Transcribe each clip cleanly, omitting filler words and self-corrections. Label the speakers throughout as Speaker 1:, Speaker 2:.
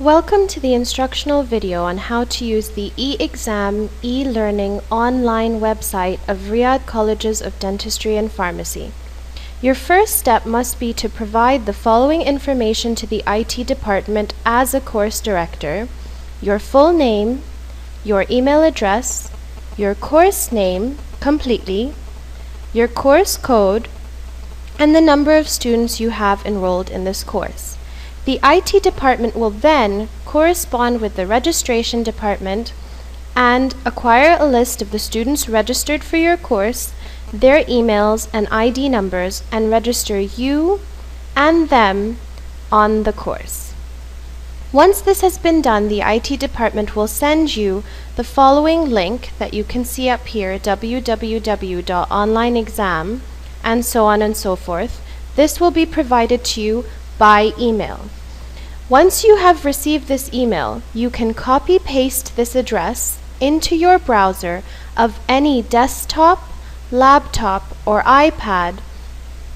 Speaker 1: Welcome to the instructional video on how to use the e-exam e-learning online website of Riyadh Colleges of Dentistry and Pharmacy. Your first step must be to provide the following information to the IT department as a course director: your full name, your email address, your course name completely, your course code, and the number of students you have enrolled in this course. The IT department will then correspond with the registration department and acquire a list of the students registered for your course, their emails and ID numbers, and register you and them on the course. Once this has been done, the IT department will send you the following link that you can see up here, www.onlineexam, and so on and so forth. This will be provided to you by email. Once you have received this email, you can copy-paste this address into your browser of any desktop, laptop, or iPad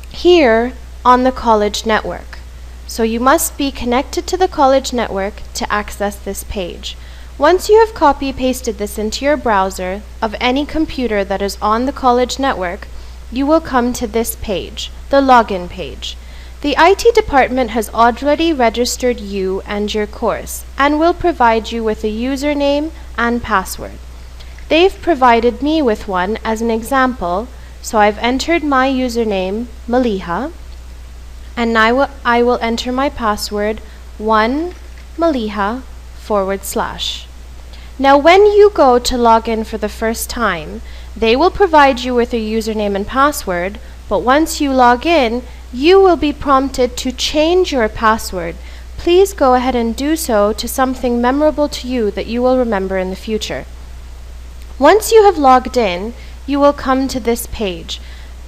Speaker 1: here on the college network. So you must be connected to the college network to access this page. Once you have copy-pasted this into your browser of any computer that is on the college network, you will come to this page, the login page. The IT department has already registered you and your course and will provide you with a username and password. They've provided me with one as an example, so I've entered my username, Maliha, and I will enter my password, 1maliha/. Now when you go to log in for the first time, they will provide you with a username and password, but once you log in, you will be prompted to change your password. Please go ahead and do so to something memorable to you that you will remember in the future. Once you have logged in, you will come to this page.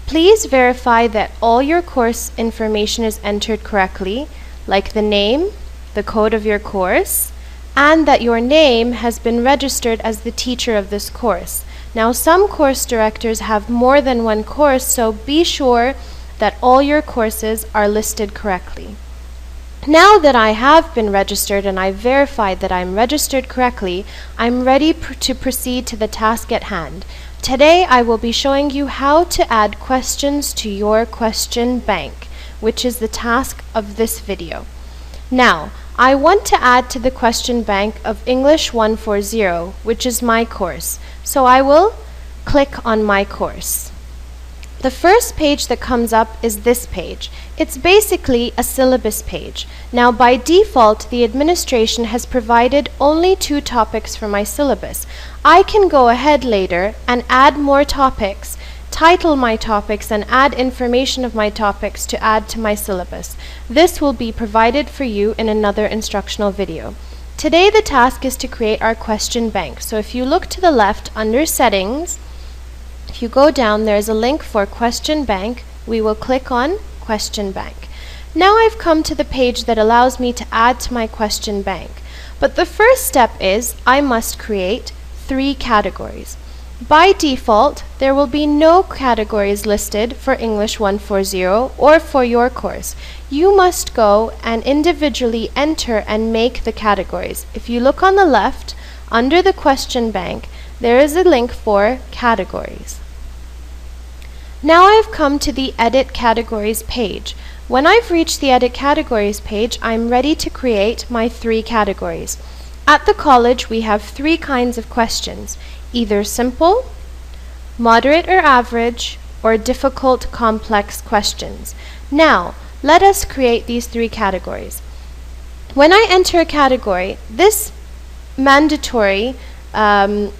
Speaker 1: Please verify that all your course information is entered correctly, like the name, the code of your course, and that your name has been registered as the teacher of this course. Now, some course directors have more than one course, so be sure that all your courses are listed correctly. Now that I have been registered and I've verified that I'm registered correctly, I'm ready to proceed to the task at hand. Today I will be showing you how to add questions to your question bank, which is the task of this video. Now, I want to add to the question bank of English 140, which is my course. So I will click on my course. The first page that comes up is this page. It's basically a syllabus page. Now, by default, the administration has provided only 2 topics for my syllabus. I can go ahead later and add more topics, title my topics, and add information of my topics to add to my syllabus. This will be provided for you in another instructional video. Today, the task is to create our question bank. So if you look to the left under Settings, if you go down, there is a link for Question Bank. We will click on Question Bank. Now I've come to the page that allows me to add to my question bank. But the first step is I must create 3 categories. By default, there will be no categories listed for English 140 or for your course. You must go and individually enter and make the categories. If you look on the left, under the question bank, there is a link for categories. Now I've come to the Edit Categories page. When I've reached the Edit Categories page, I'm ready to create my 3 categories. At the college, we have 3 kinds of questions: either simple, moderate or average, or difficult complex questions. Now, let us create these 3 categories. When I enter a category, this mandatory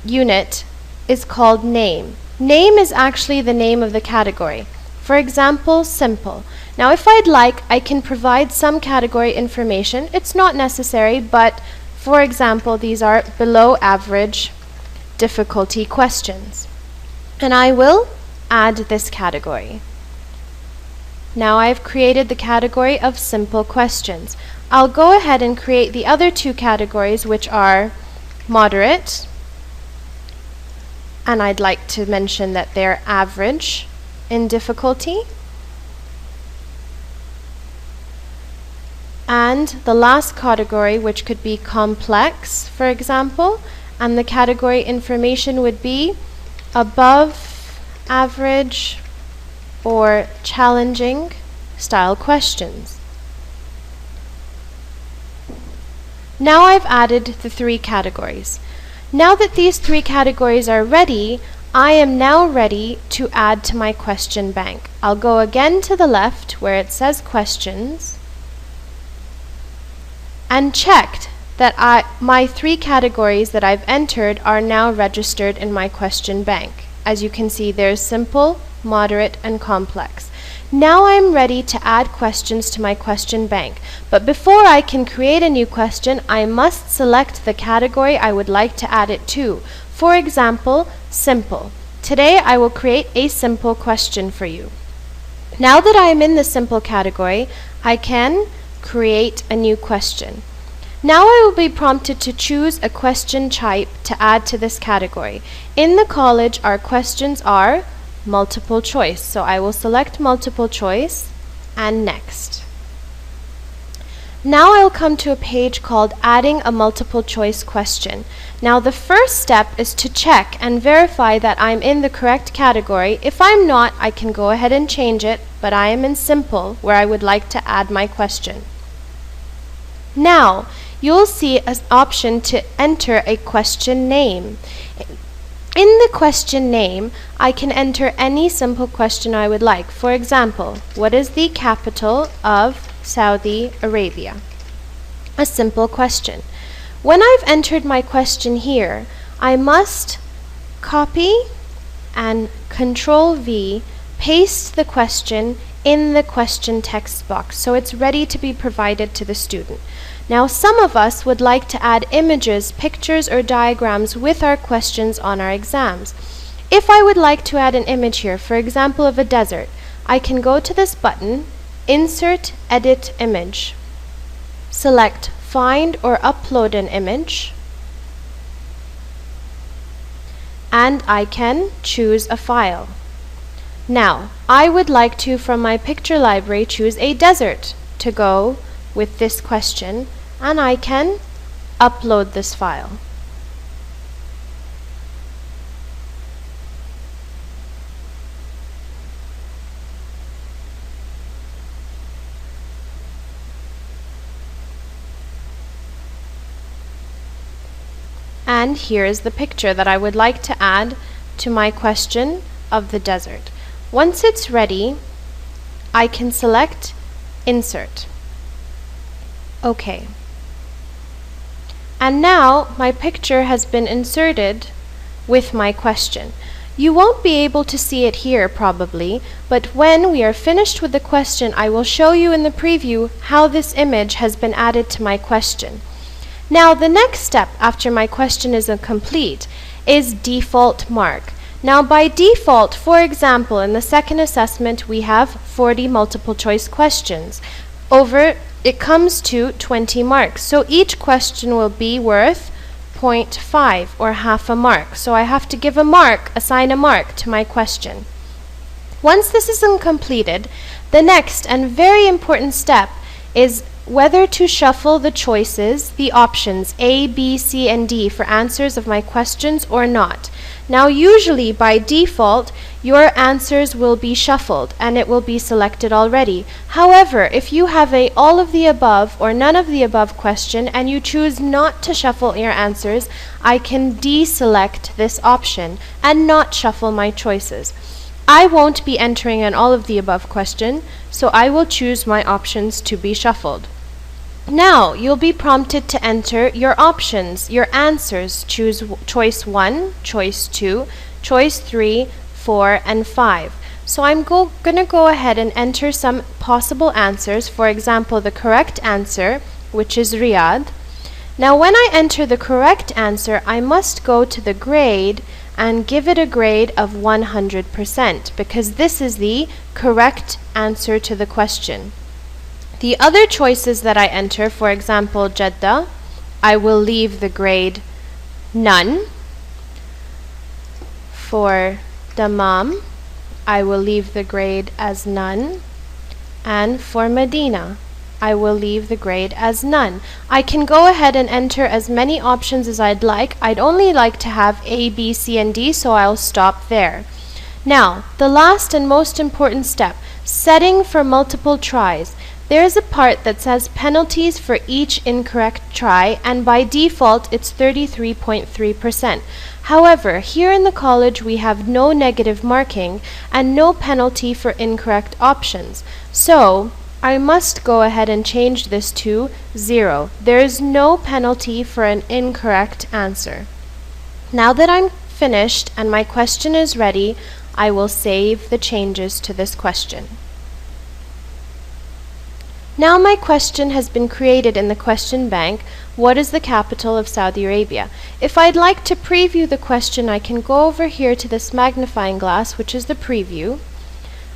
Speaker 1: unit is called name. Name is actually the name of the category. For example, simple. Now if I'd like, I can provide some category information. It's not necessary, but for example, these are below average difficulty questions. And I will add this category. Now I've created the category of simple questions. I'll go ahead and create the other 2 categories, which are moderate, and I'd like to mention that they're average in difficulty, and the last category, which could be complex, for example, and the category information would be above average or challenging style questions. Now I've added the 3 categories. Now that these 3 categories are ready, I am now ready to add to my question bank. I'll go again to the left where it says questions and checked that my 3 categories that I've entered are now registered in my question bank. As you can see, there's simple, moderate, and complex. Now I'm ready to add questions to my question bank. But before I can create a new question, I must select the category I would like to add it to. For example, simple. Today I will create a simple question for you. Now that I am in the simple category, I can create a new question. Now I will be prompted to choose a question type to add to this category. In the college, our questions are multiple choice. So I will select multiple choice and next. Now I will come to a page called Adding a Multiple Choice Question. Now the first step is to check and verify that I'm in the correct category. If I'm not, I can go ahead and change it, but I am in simple where I would like to add my question. Now you'll see an option to enter a question name. In the question name, I can enter any simple question I would like. For example, what is the capital of Saudi Arabia? A simple question. When I've entered my question here, I must copy and Control V, paste the question in the question text box so it's ready to be provided to the student. Now some of us would like to add images, pictures, or diagrams with our questions on our exams. If I would like to add an image here, for example of a desert, I can go to this button, Insert Edit Image, select Find or Upload an Image, and I can choose a file. Now, I would like to, from my picture library, choose a desert to go with this question, and I can upload this file. And here is the picture that I would like to add to my question of the desert. Once it's ready, I can select Insert. OK. And now my picture has been inserted with my question. You won't be able to see it here probably, but when we are finished with the question, I will show you in the preview how this image has been added to my question. Now the next step after my question is complete is default mark. Now by default, for example, in the second assessment we have 40 multiple choice questions. It comes to 20 marks. So each question will be worth 0.5 or half a mark. So I have to give a mark, assign a mark to my question. Once this is completed, the next and very important step is whether to shuffle the choices, the options A, B, C, and D for answers of my questions or not. Now usually by default your answers will be shuffled and it will be selected already. However, if you have a all of the above or none of the above question and you choose not to shuffle your answers, I can deselect this option and not shuffle my choices. I won't be entering an all of the above question, so I will choose my options to be shuffled. Now you'll be prompted to enter your options, your answers. Choose choice 1, choice 2, choice 3, 4, and 5. So I'm going to go ahead and enter some possible answers. For example, the correct answer, which is Riyadh. Now when I enter the correct answer, I must go to the grade and give it a grade of 100% because this is the correct answer to the question. The other choices that I enter, for example, Jeddah, I will leave the grade none. For Dammam, I will leave the grade as none. And for Medina, I will leave the grade as none. I can go ahead and enter as many options as I'd like. I'd only like to have A, B, C, and D, so I'll stop there. Now, the last and most important step, setting for multiple tries. There's a part that says penalties for each incorrect try, and by default it's 33.3%. However, here in the college we have no negative marking and no penalty for incorrect options. So, I must go ahead and change this to 0. There is no penalty for an incorrect answer. Now that I'm finished and my question is ready, I will save the changes to this question. Now my question has been created in the question bank. What is the capital of Saudi Arabia? If I'd like to preview the question, I can go over here to this magnifying glass, which is the preview,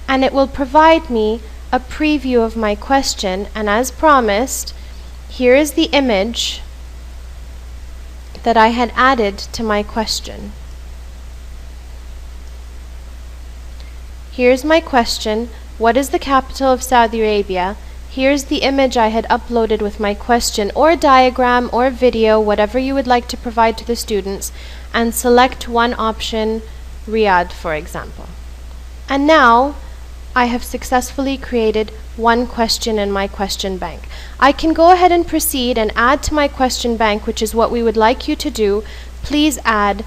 Speaker 1: and it will provide me a preview of my question. And as promised, here is the image that I had added to my question. Here's my question. What is the capital of Saudi Arabia? Here's the image I had uploaded with my question, or diagram, or video, whatever you would like to provide to the students, and select one option, Riyadh, for example. And now, I have successfully created one question in my question bank. I can go ahead and proceed and add to my question bank, which is what we would like you to do. Please add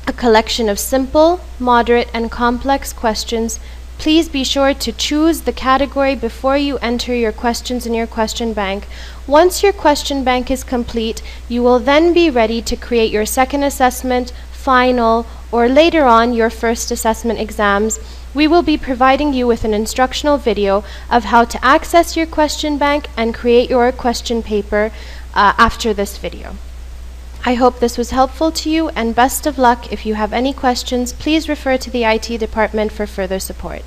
Speaker 1: a collection of simple, moderate, and complex questions. Please be sure to choose the category before you enter your questions in your question bank. Once your question bank is complete, you will then be ready to create your second assessment, final, or later on your first assessment exams. We will be providing you with an instructional video of how to access your question bank and create your question paper after this video. I hope this was helpful to you, and best of luck. If you have any questions, please refer to the IT department for further support.